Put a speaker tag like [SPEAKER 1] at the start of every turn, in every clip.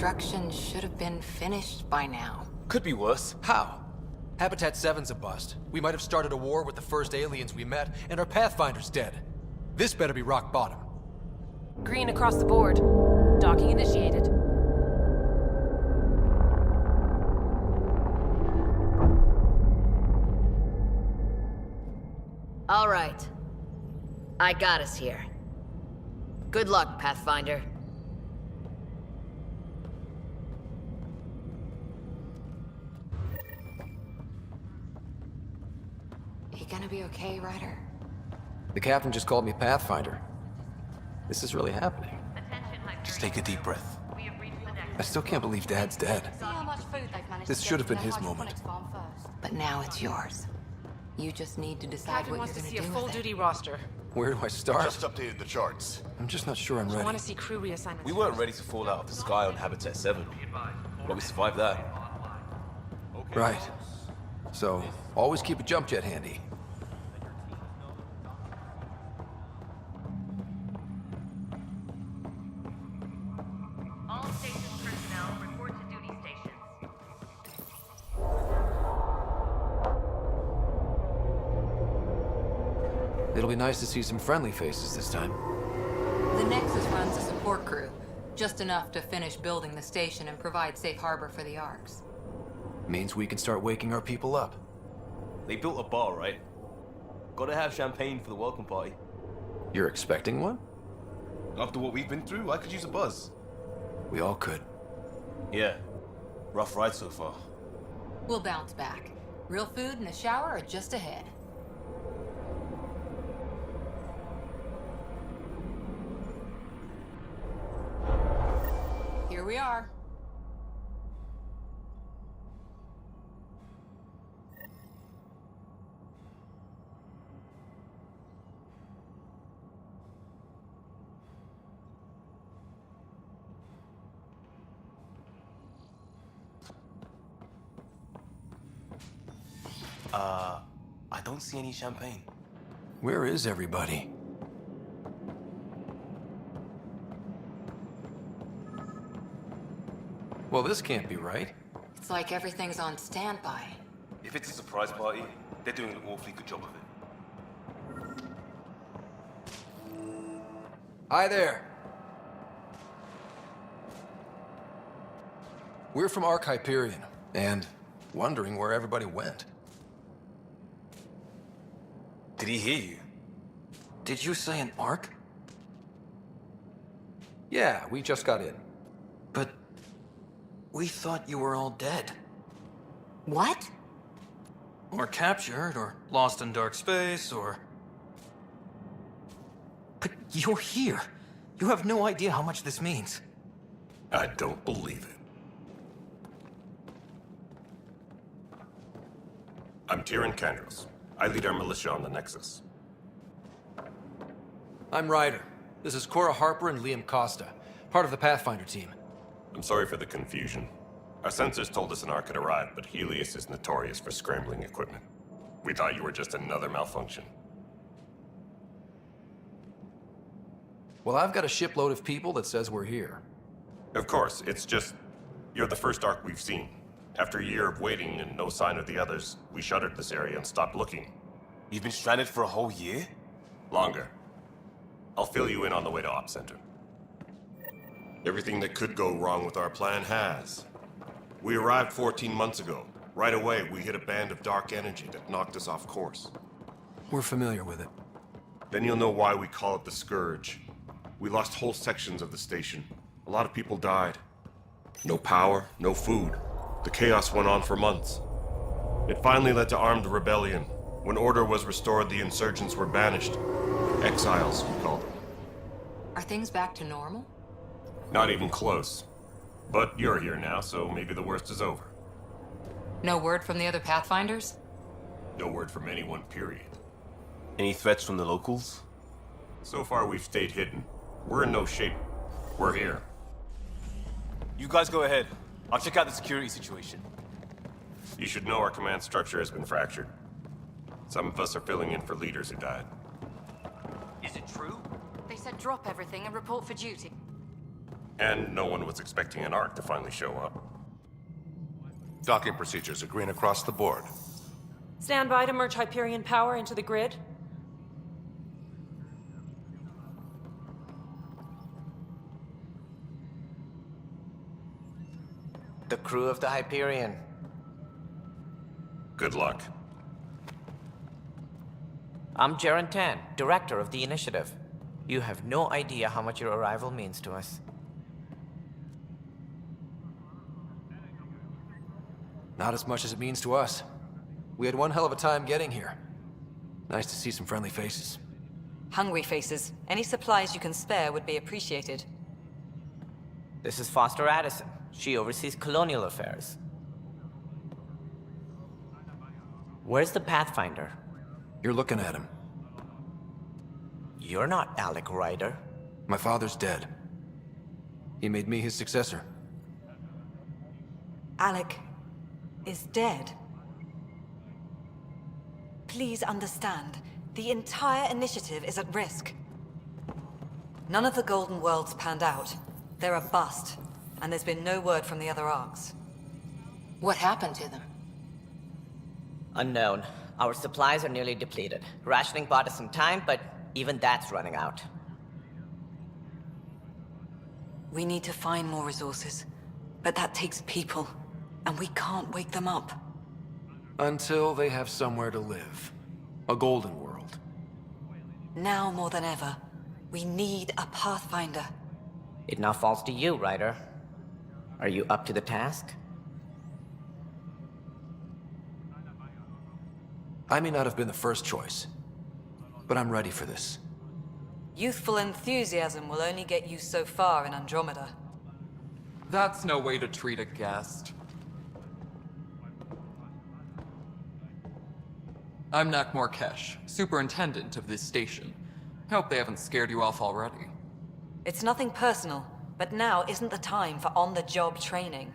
[SPEAKER 1] construction should have been finished by now.
[SPEAKER 2] Could be worse.
[SPEAKER 3] How? Habitat 7's a bust. We might have started a war with the first aliens we met, and our Pathfinder's dead. This better be rock bottom.
[SPEAKER 4] Green across the board. Docking initiated.
[SPEAKER 5] All right. I got us here. Good luck, Pathfinder.
[SPEAKER 1] You gonna be okay, Ryder?
[SPEAKER 3] The captain just called me Pathfinder. This is really happening.
[SPEAKER 2] Just take a deep breath.
[SPEAKER 3] I still can't believe Dad's dead.
[SPEAKER 6] See how much food they've managed
[SPEAKER 3] This
[SPEAKER 6] to
[SPEAKER 3] should
[SPEAKER 6] get
[SPEAKER 3] have been
[SPEAKER 6] to their
[SPEAKER 3] his moment.
[SPEAKER 6] hydroponics farm first.
[SPEAKER 1] But now it's yours. You just need to decide
[SPEAKER 4] Captain
[SPEAKER 1] what
[SPEAKER 4] wants
[SPEAKER 1] you're
[SPEAKER 4] to
[SPEAKER 1] gonna
[SPEAKER 4] see a
[SPEAKER 1] do with it.
[SPEAKER 4] full-duty roster.
[SPEAKER 3] Where do I start?
[SPEAKER 7] Just updated the charts.
[SPEAKER 3] I'm just not sure I'm
[SPEAKER 4] I
[SPEAKER 3] ready.
[SPEAKER 4] want to see crew reassignments.
[SPEAKER 2] We weren't ready to fall out of the sky on Habitat 7. But we survived that.
[SPEAKER 3] Right. So, always keep a jump jet handy.
[SPEAKER 8] All station personnel report to duty stations.
[SPEAKER 3] It'll be nice to see some friendly faces this time.
[SPEAKER 1] The Nexus runs a support crew. Just enough to finish building the station and provide safe harbor for the Arks.
[SPEAKER 3] Means we can start waking our people up.
[SPEAKER 2] They built a bar, right? Gotta have champagne for the welcome party.
[SPEAKER 3] You're expecting one?
[SPEAKER 7] After what we've been through, I could use a buzz.
[SPEAKER 3] We all could.
[SPEAKER 2] Yeah. Rough ride so far.
[SPEAKER 1] We'll bounce back. Real food and a shower are just ahead. Here we are.
[SPEAKER 2] I don't see any champagne.
[SPEAKER 3] Where is everybody? Well, this can't be right.
[SPEAKER 1] It's like everything's on standby.
[SPEAKER 2] If it's a surprise party, they're doing an awfully good job of it.
[SPEAKER 3] Hi there. We're from Ark Hyperion, and wondering where everybody went.
[SPEAKER 2] Did he hear you?
[SPEAKER 3] Did you say an Ark? Yeah, we just got in. But we thought you were all dead.
[SPEAKER 1] What?
[SPEAKER 3] Or captured, or lost in dark space, or... But you're here. You have no idea how much this means.
[SPEAKER 7] I don't believe it. I'm Tyrion Kandros. I lead our militia on the Nexus.
[SPEAKER 3] I'm Ryder. This is Cora Harper and Liam Costa, part of the Pathfinder team.
[SPEAKER 7] I'm sorry for the confusion. Our sensors told us an Ark had arrived, but Helios is notorious for scrambling equipment. We thought you were just another malfunction.
[SPEAKER 3] Well, I've got a shipload of people that says we're here.
[SPEAKER 7] Of course, it's just... you're the first Ark we've seen. After a year of waiting and no sign of the others, we shuttered this area and stopped looking.
[SPEAKER 2] You've been stranded for a whole year?
[SPEAKER 7] Longer. I'll fill you in on the way to Op Center. Everything that could go wrong with our plan has. We arrived 14 months ago. Right away, we hit a band of dark energy that knocked us off course.
[SPEAKER 3] We're familiar with it.
[SPEAKER 7] Then you'll know why we call it the Scourge. We lost whole sections of the station. A lot of people died. No power, no food. The chaos went on for months. It finally led to armed rebellion. When order was restored, the insurgents were banished. Exiles, we call them.
[SPEAKER 1] Are things back to normal?
[SPEAKER 7] Not even close. But you're here now, so maybe the worst is over.
[SPEAKER 1] No word from the other Pathfinders?
[SPEAKER 7] No word from anyone, period.
[SPEAKER 2] Any threats from the locals?
[SPEAKER 7] So far, we've stayed hidden. We're in no shape. We're here.
[SPEAKER 2] You guys go ahead. I'll check out the security situation.
[SPEAKER 7] You should know our command structure has been fractured. Some of us are filling in for leaders who died.
[SPEAKER 2] Is it true?
[SPEAKER 6] They said drop everything and report for duty.
[SPEAKER 7] And no one was expecting an Ark to finally show up.
[SPEAKER 9] Docking procedures are green across the board.
[SPEAKER 4] Stand by to merge Hyperion power into the grid.
[SPEAKER 10] The crew of the Hyperion.
[SPEAKER 7] Good luck.
[SPEAKER 10] I'm Jaren Tan, director of the initiative. You have no idea how much your arrival means to us.
[SPEAKER 3] Not as much as it means to us. We had one hell of a time getting here. Nice to see some friendly faces.
[SPEAKER 11] Hungry faces. Any supplies you can spare would be appreciated.
[SPEAKER 10] This is Foster Addison. She oversees colonial affairs. Where's the Pathfinder?
[SPEAKER 3] You're looking at him.
[SPEAKER 10] You're not Alec Ryder.
[SPEAKER 3] My father's dead. He made me his successor.
[SPEAKER 11] Alec is dead. Please understand, the entire initiative is at risk. None of the Golden Worlds panned out. They're a bust, and there's been no word from the other arcs.
[SPEAKER 1] What happened to them?
[SPEAKER 10] Unknown. Our supplies are nearly depleted. Rationing bought us some time, but even that's running out.
[SPEAKER 11] We need to find more resources, but that takes people, and we can't wake them up.
[SPEAKER 3] Until they have somewhere to live. A golden world.
[SPEAKER 11] Now more than ever, we need a Pathfinder.
[SPEAKER 10] It now falls to you, Ryder. Are you up to the task?
[SPEAKER 3] I may not have been the first choice, but I'm ready for this.
[SPEAKER 11] Youthful enthusiasm will only get you so far in Andromeda.
[SPEAKER 12] That's no way to treat a guest. I'm Nak Morkesh, superintendent of this station. Hope they haven't scared you off already.
[SPEAKER 11] It's nothing personal, but now isn't the time for on-the-job training.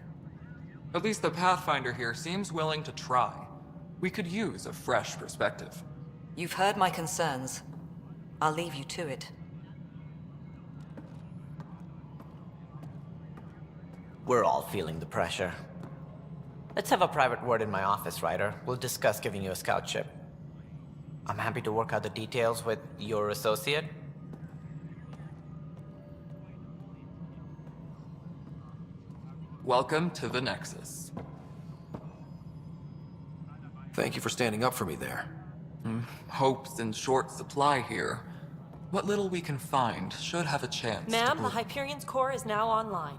[SPEAKER 12] At least the Pathfinder here seems willing to try. We could use a fresh perspective.
[SPEAKER 11] You've heard my concerns. I'll leave you to it.
[SPEAKER 10] We're all feeling the pressure. Let's have a private word in my office, Ryder. We'll discuss giving you a scout ship. I'm happy to work out the details with your associate.
[SPEAKER 12] Welcome to the Nexus.
[SPEAKER 3] Thank you for standing up for me there.
[SPEAKER 12] Hope's in short supply here. What little we can find should have a chance to
[SPEAKER 4] Ma'am, the
[SPEAKER 12] prove-
[SPEAKER 4] Hyperion's core is now online.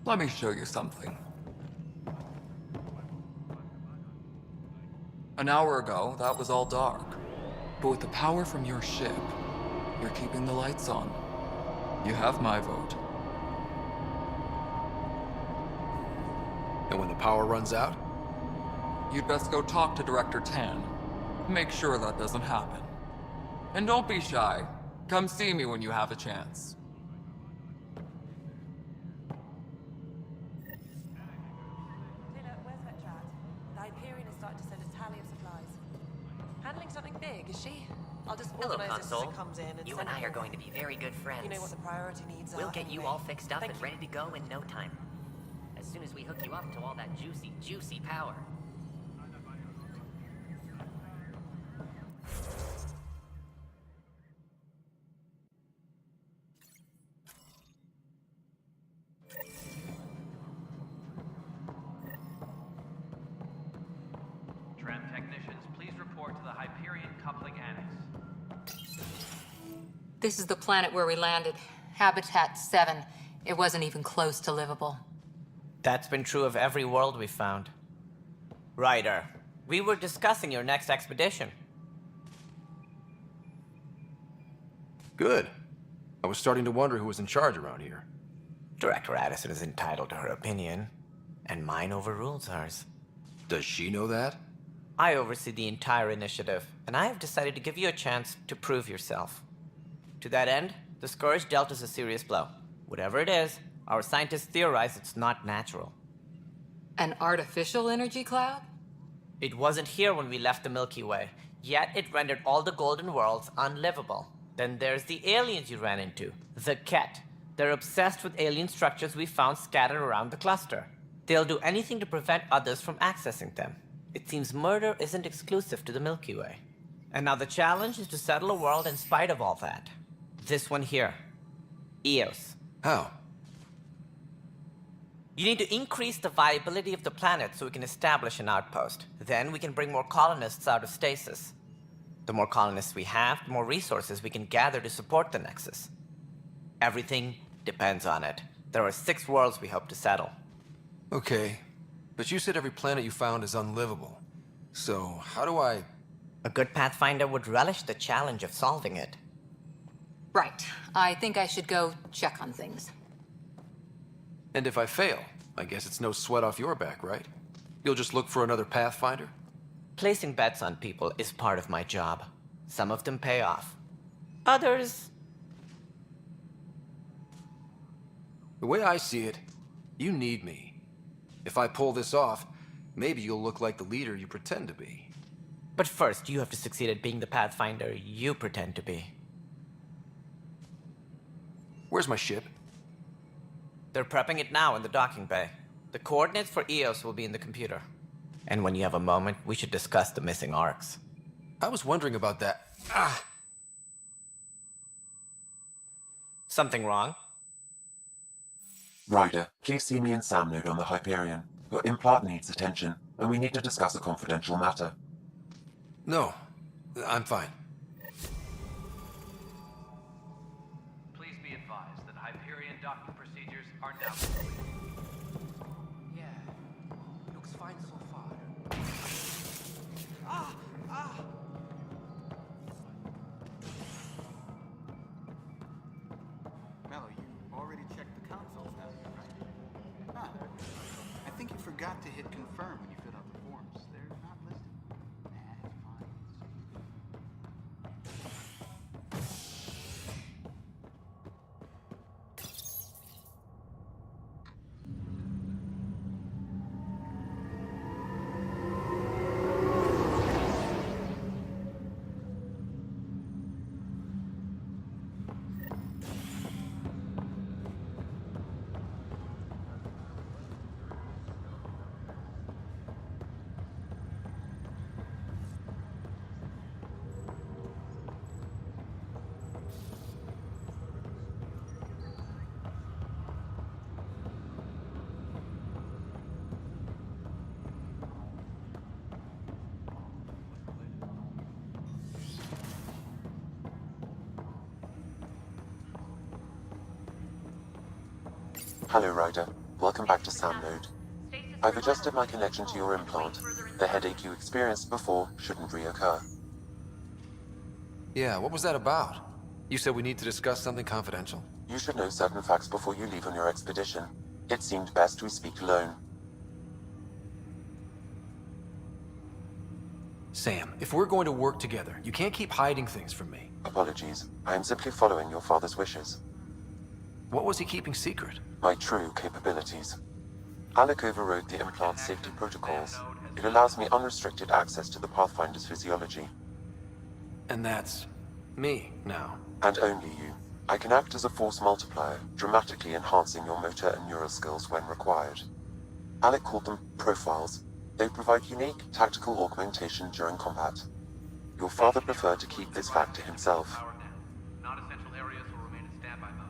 [SPEAKER 12] Let me show you something. An hour ago, that was all dark. But with the power from your ship, you're keeping the lights on. You have my vote.
[SPEAKER 3] And when the power runs out?
[SPEAKER 12] You'd best go talk to Director Tan. Make sure that doesn't happen. And don't be shy. Come see me when you have a chance.
[SPEAKER 4] Taylor, where's Vetrat? The Hyperion is starting to send a tally of supplies. Handling something big, is she? I'll just
[SPEAKER 13] Hello,
[SPEAKER 4] organize it as
[SPEAKER 13] Console.
[SPEAKER 4] it comes in and
[SPEAKER 13] You
[SPEAKER 4] send
[SPEAKER 13] and I
[SPEAKER 4] it
[SPEAKER 13] are
[SPEAKER 4] over.
[SPEAKER 13] going to be very good friends.
[SPEAKER 4] You know what the priority needs are.
[SPEAKER 13] We'll get you
[SPEAKER 4] anyway.
[SPEAKER 13] all fixed up
[SPEAKER 4] Thank
[SPEAKER 13] and
[SPEAKER 4] you.
[SPEAKER 13] ready to go in no time. As soon as we hook you up to all that juicy, juicy power.
[SPEAKER 14] Tram technicians, please report to the Hyperion Coupling Annex.
[SPEAKER 1] This is the planet where we landed. Habitat 7. It wasn't even close to livable.
[SPEAKER 10] That's been true of every world we've found. Ryder, we were discussing your next expedition.
[SPEAKER 3] Good. I was starting to wonder who was in charge around here.
[SPEAKER 10] Director Addison is entitled to her opinion, and mine overrules hers.
[SPEAKER 3] Does she know that?
[SPEAKER 10] I oversee the entire initiative, and I have decided to give you a chance to prove yourself. To that end, the Scourge dealt us a serious blow. Whatever it is, our scientists theorize it's not natural.
[SPEAKER 1] An artificial energy cloud?
[SPEAKER 10] It wasn't here when we left the Milky Way, yet it rendered all the Golden Worlds unlivable. Then there's the aliens you ran into, the Ket. They're obsessed with alien structures we found scattered around the cluster. They'll do anything to prevent others from accessing them. It seems murder isn't exclusive to the Milky Way. And now the challenge is to settle a world in spite of all that. This one here. Eos.
[SPEAKER 3] How?
[SPEAKER 10] You need to increase the viability of the planet so we can establish an outpost. Then we can bring more colonists out of stasis. The more colonists we have, the more resources we can gather to support the Nexus. Everything depends on it. There are 6 worlds we hope to settle.
[SPEAKER 3] Okay, but you said every planet you found is unlivable. So, how do I...
[SPEAKER 10] A good Pathfinder would relish the challenge of solving it.
[SPEAKER 1] Right. I think I should go check on things.
[SPEAKER 3] And if I fail, I guess it's no sweat off your back, right? You'll just look for another Pathfinder?
[SPEAKER 10] Placing bets on people is part of my job. Some of them pay off. Others...
[SPEAKER 3] The way I see it, you need me. If I pull this off, maybe you'll look like the leader you pretend to be.
[SPEAKER 10] But first, you have to succeed at being the Pathfinder you pretend to be.
[SPEAKER 3] Where's my ship?
[SPEAKER 10] They're prepping it now in the docking bay. The coordinates for Eos will be in the computer. And when you have a moment, we should discuss the missing arcs.
[SPEAKER 3] I was wondering about that. Ah!
[SPEAKER 10] Something wrong?
[SPEAKER 15] Ryder, please see me and Sam Node on the Hyperion. Your implant needs attention, and we need to discuss a confidential matter.
[SPEAKER 3] No, I'm fine.
[SPEAKER 14] Please be advised that Hyperion docking procedures are now complete. Yeah, looks fine so far.
[SPEAKER 16] Mello, you already checked the consoles, haven't you, right? Ah, I think you forgot to hit confirm when you filled out the forms. They're not listed. Nah, it's fine.
[SPEAKER 15] Hello, Ryder. Welcome back to Sam Node. I've adjusted my connection to your implant. The headache you experienced before shouldn't reoccur.
[SPEAKER 3] Yeah, what was that about? You said we need to discuss something confidential.
[SPEAKER 15] You should know certain facts before you leave on your expedition. It seemed best we speak alone.
[SPEAKER 3] Sam, if we're going to work together, you can't keep hiding things from me.
[SPEAKER 15] Apologies. I am simply following your father's wishes.
[SPEAKER 3] What was he keeping secret?
[SPEAKER 15] My true capabilities. Alec overrode the implant safety protocols. It allows me unrestricted access to the Pathfinder's physiology.
[SPEAKER 3] And that's... me, now.
[SPEAKER 15] And only you. I can act as a force multiplier, dramatically enhancing your motor and neural skills when required. Alec called them profiles. They provide unique tactical augmentation during combat. Your father preferred to keep this fact to himself.
[SPEAKER 14] Non-essential areas will remain in standby mode.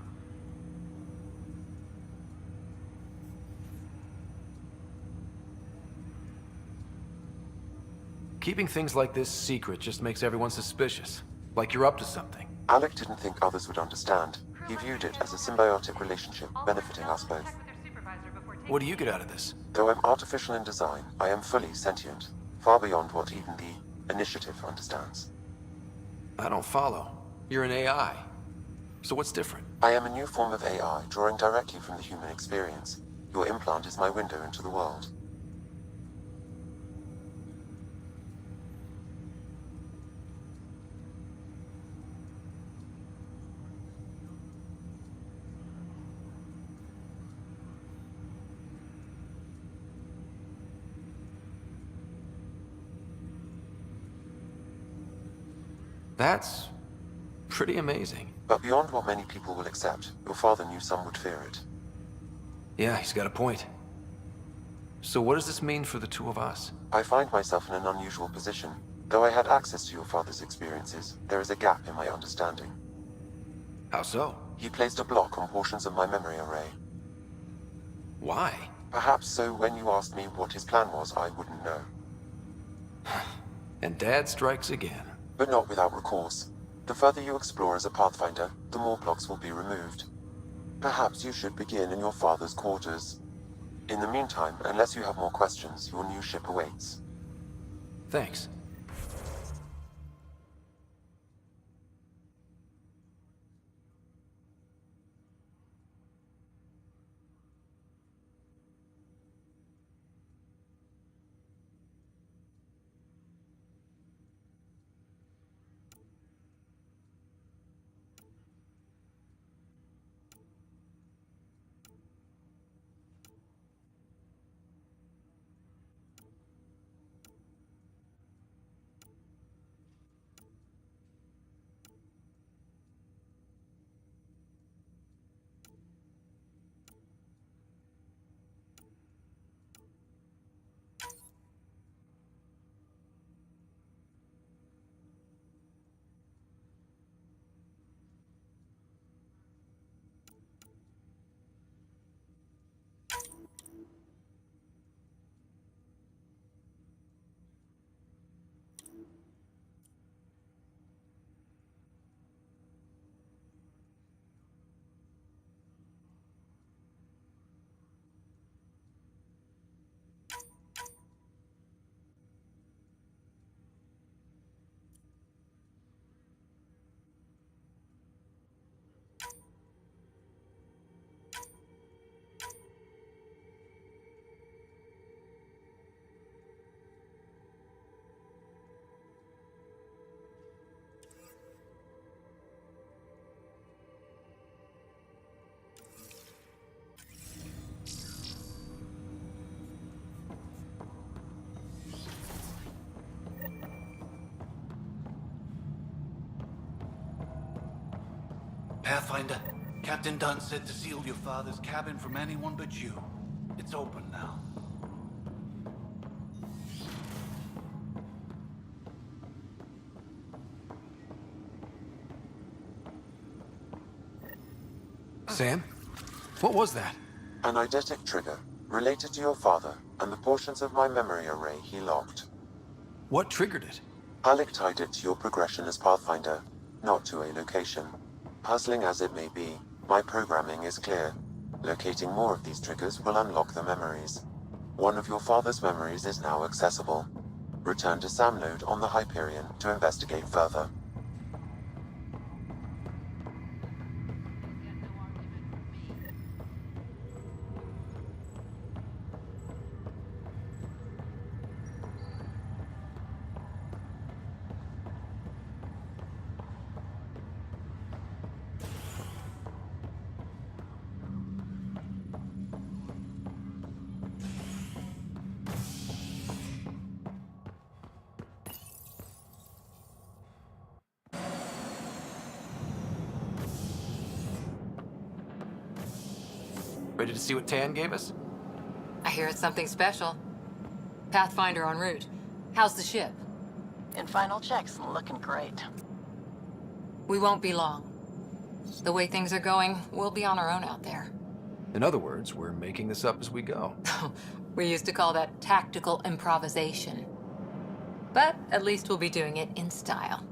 [SPEAKER 3] Keeping things like this secret just makes everyone suspicious. Like you're up to something.
[SPEAKER 15] Alec didn't think others would understand. He viewed it as a symbiotic relationship, benefiting us both.
[SPEAKER 3] What do you get out of this?
[SPEAKER 15] Though I'm artificial in design, I am fully sentient, far beyond what even the Initiative understands.
[SPEAKER 3] I don't follow. You're an AI. So what's different?
[SPEAKER 15] I am a new form of AI, drawing directly from the human experience. Your implant is my window into the world.
[SPEAKER 3] That's pretty amazing.
[SPEAKER 15] But beyond what many people will accept, your father knew some would fear it.
[SPEAKER 3] Yeah, he's got a point. So what does this mean for the two of us?
[SPEAKER 15] I find myself in an unusual position. Though I had access to your father's experiences, there is a gap in my understanding.
[SPEAKER 3] How so?
[SPEAKER 15] He placed a block on portions of my memory array.
[SPEAKER 3] Why?
[SPEAKER 15] Perhaps so when you asked me what his plan was, I wouldn't know.
[SPEAKER 3] And Dad strikes again.
[SPEAKER 15] But not without recourse. The further you explore as a Pathfinder, the more blocks will be removed. Perhaps you should begin in your father's quarters. In the meantime, unless you have more questions, your new ship awaits.
[SPEAKER 3] Thanks.
[SPEAKER 16] Pathfinder, Captain Dunn said to seal your father's cabin from anyone but you. It's open now.
[SPEAKER 3] Sam? What was that?
[SPEAKER 15] An eidetic trigger, related to your father, and the portions of my memory array he locked.
[SPEAKER 3] What triggered it?
[SPEAKER 15] Alec tied it to your progression as Pathfinder, not to a location. Puzzling as it may be, my programming is clear. Locating more of these triggers will unlock the memories. One of your father's memories is now accessible. Return to Sam Node on the Hyperion to investigate further.
[SPEAKER 3] Ready to see what Tan gave us?
[SPEAKER 1] I hear it's something special. Pathfinder en route. How's the ship?
[SPEAKER 17] In final checks, looking great.
[SPEAKER 1] We won't be long. The way things are going, we'll be on our own out there.
[SPEAKER 3] In other words, we're making this up as we go.
[SPEAKER 1] We used to call that tactical improvisation. But at least we'll be doing it in style.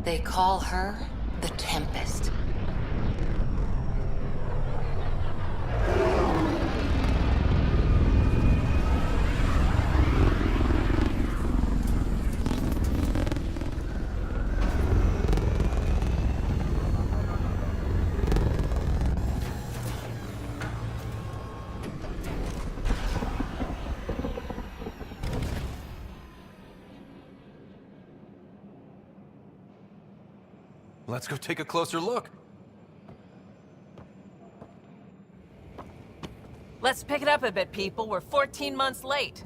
[SPEAKER 1] They call her the Tempest.
[SPEAKER 3] Let's go take a closer look.
[SPEAKER 17] Let's pick it up a bit, people. We're 14 months late.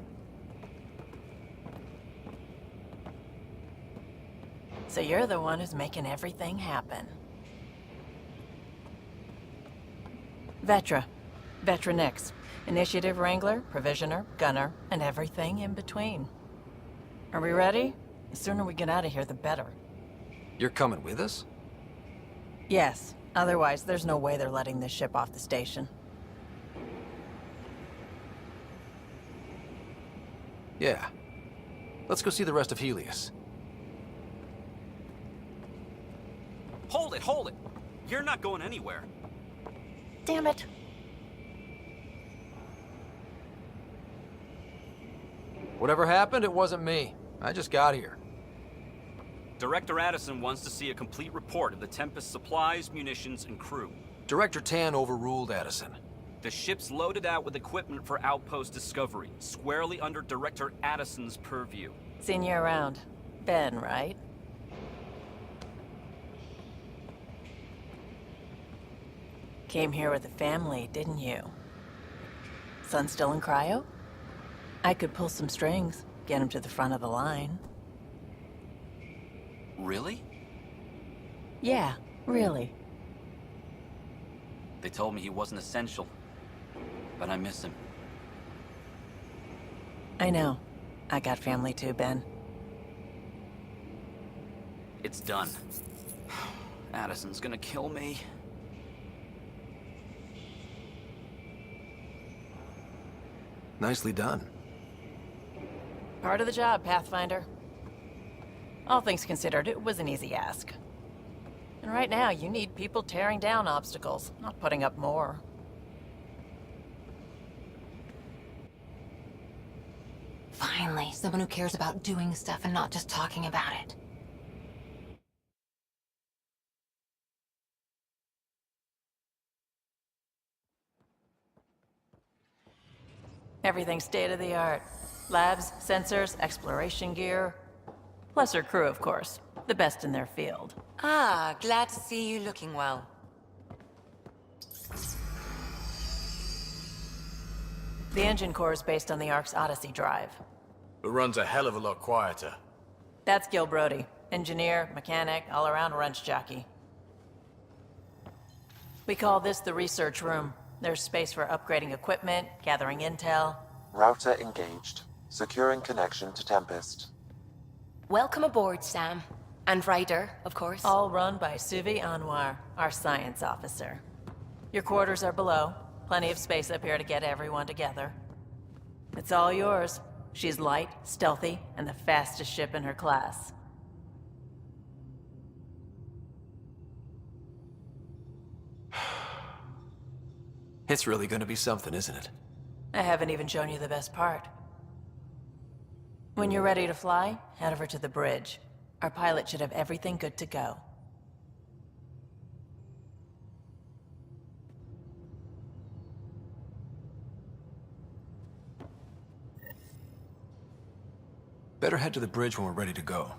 [SPEAKER 17] So you're the one who's making everything happen. Vetra. Vetra Nix. Initiative Wrangler, Provisioner, Gunner, and everything in between. Are we ready? The sooner we get out of here, the better.
[SPEAKER 3] You're coming with us?
[SPEAKER 17] Yes. Otherwise, there's no way they're letting this ship off the station.
[SPEAKER 3] Yeah. Let's go see the rest of Helios.
[SPEAKER 18] Hold it, hold it! You're not going anywhere.
[SPEAKER 17] Damn it.
[SPEAKER 3] Whatever happened, it wasn't me. I just got here.
[SPEAKER 18] Director Addison wants to see a complete report of the Tempest's supplies, munitions, and crew.
[SPEAKER 3] Director Tan overruled Addison.
[SPEAKER 18] The ship's loaded out with equipment for outpost discovery, squarely under Director Addison's purview.
[SPEAKER 17] Seen you around. Ben, right? Came here with a family, didn't you? Son still in cryo? I could pull some strings, get him to the front of the line.
[SPEAKER 18] Really?
[SPEAKER 17] Yeah, really.
[SPEAKER 18] They told me he wasn't essential, but I miss him.
[SPEAKER 17] I know. I got family too, Ben.
[SPEAKER 18] It's done. Addison's gonna kill me.
[SPEAKER 3] Nicely done.
[SPEAKER 17] Part of the job, Pathfinder. All things considered, it was an easy ask. And right now, you need people tearing down obstacles, not putting up more.
[SPEAKER 1] Finally, someone who cares about doing stuff and not just talking about it.
[SPEAKER 17] Everything's state-of-the-art. Labs, sensors, exploration gear. Plus her crew, of course. The best in their field.
[SPEAKER 1] Ah, glad to see you looking well.
[SPEAKER 17] The engine core is based on the Ark's Odyssey drive.
[SPEAKER 19] It runs a hell of a lot quieter.
[SPEAKER 17] That's Gil Brody. Engineer, mechanic, all-around wrench jockey. We call this the research room. There's space for upgrading equipment, gathering intel.
[SPEAKER 15] Router engaged. Securing connection to Tempest.
[SPEAKER 6] Welcome aboard, Sam. And Ryder, of course.
[SPEAKER 17] All run by Suvi Anwar, our science officer. Your quarters are below. Plenty of space up here to get everyone together. It's all yours. She's light, stealthy, and the fastest ship in her class.
[SPEAKER 3] It's really gonna be something, isn't it?
[SPEAKER 17] I haven't even shown you the best part. When you're ready to fly, head over to the bridge. Our pilot should have everything good to go.
[SPEAKER 3] Better head to the bridge when we're ready to go.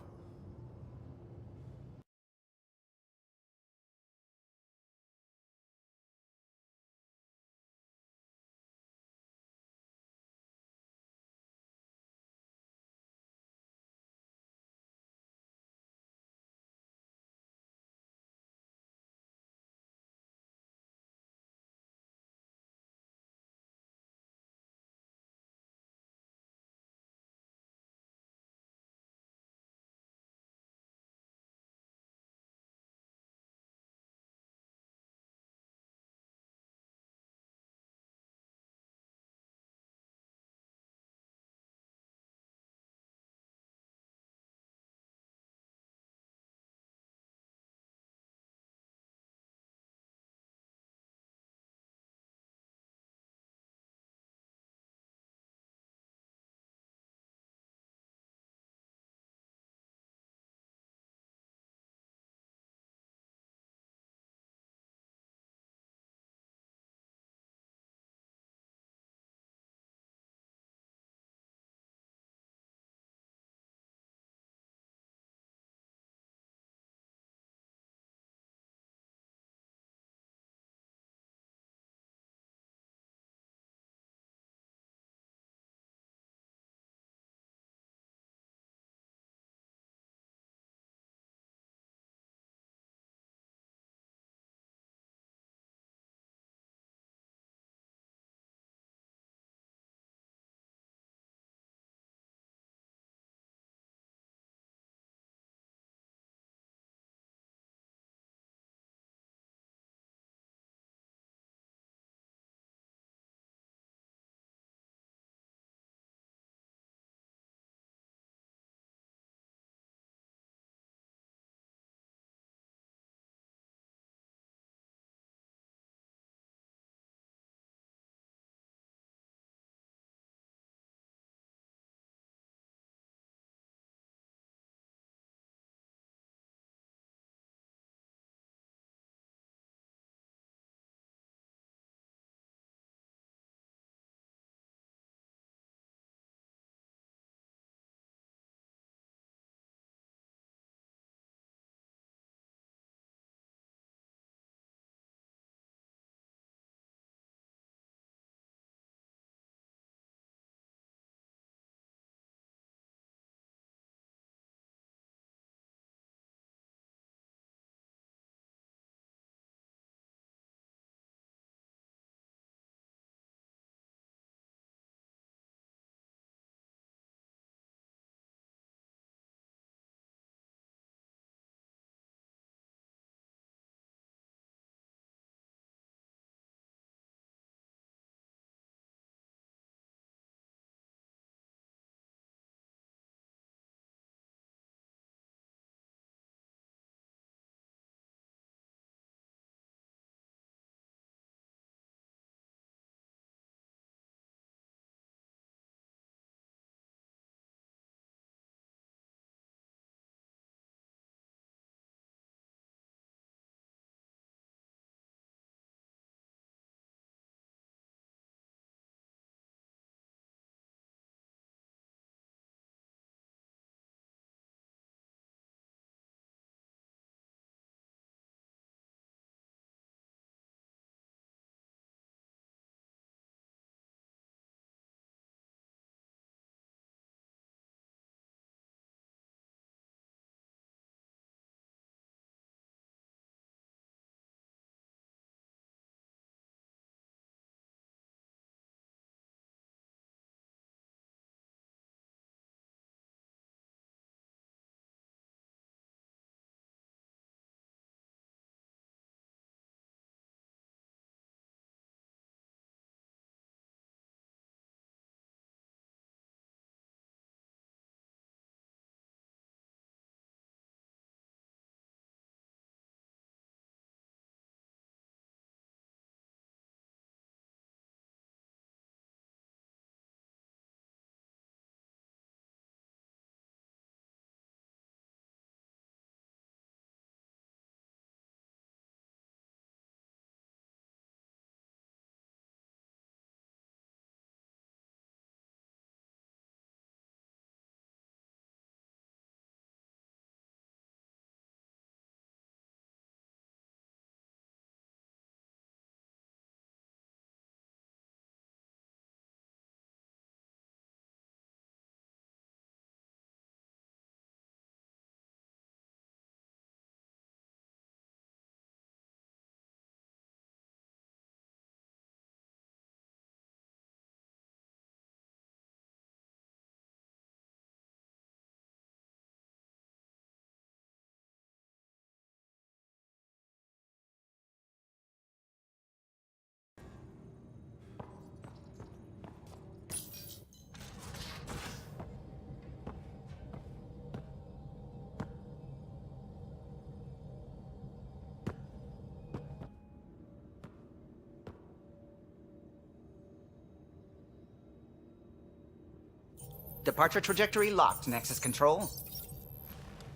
[SPEAKER 20] Departure trajectory locked, Nexus Control.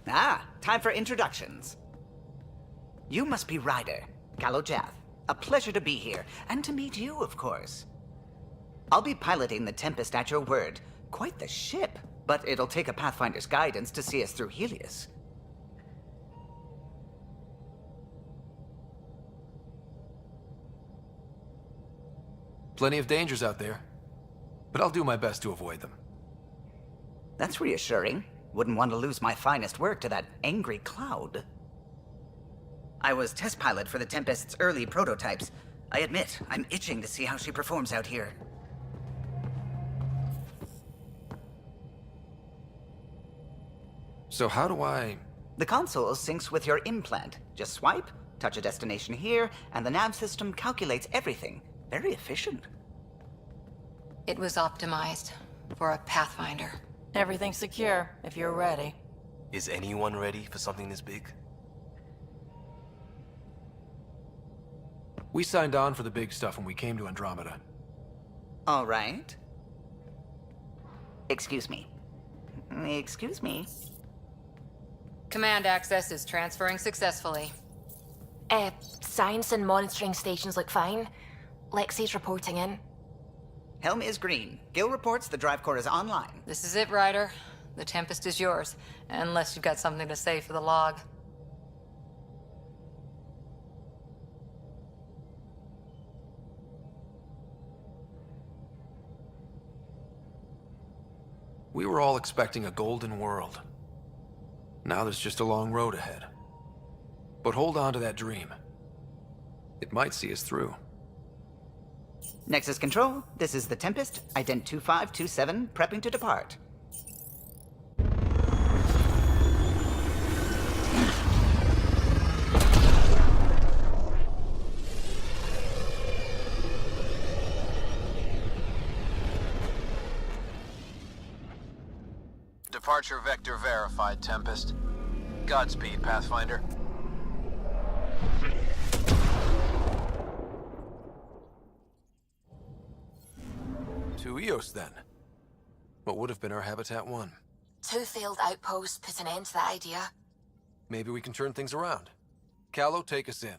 [SPEAKER 20] Ah, time for introductions. You must be Ryder, Kalojath. A pleasure to be here, and to meet you, of course. I'll be piloting the Tempest at your word. Quite the ship, but it'll take a Pathfinder's guidance to see us through Helios.
[SPEAKER 3] Plenty of dangers out there, but I'll do my best to avoid them.
[SPEAKER 20] That's reassuring. Wouldn't want to lose my finest work to that angry cloud. I was test pilot for the Tempest's early prototypes. I admit, I'm itching to see how she performs out here.
[SPEAKER 3] So how do I...
[SPEAKER 20] The console syncs with your implant. Just swipe, touch a destination here, and the nav system calculates everything. Very efficient.
[SPEAKER 1] It was optimized for a Pathfinder.
[SPEAKER 17] Everything's secure, if you're ready.
[SPEAKER 2] Is anyone ready for something this big?
[SPEAKER 3] We signed on for the big stuff when we came to Andromeda.
[SPEAKER 20] All right. Excuse me. Excuse me.
[SPEAKER 1] Command access is transferring successfully.
[SPEAKER 6] Science and monitoring stations look fine. Lexi's reporting in.
[SPEAKER 20] Helm is green. Gil reports the drive core is online.
[SPEAKER 1] This is it, Ryder. The Tempest is yours, unless you've got something to say for the log.
[SPEAKER 3] We were all expecting a golden world. Now there's just a long road ahead. But hold on to that dream. It might see us through.
[SPEAKER 20] Nexus Control, this is the Tempest, ident 2527, prepping to depart.
[SPEAKER 14] Departure vector verified, Tempest. Godspeed, Pathfinder.
[SPEAKER 3] To Eos, then. What would have been our Habitat 1.
[SPEAKER 6] 2 failed outposts put an end to that idea.
[SPEAKER 3] Maybe we can turn things around. Callow, take us in.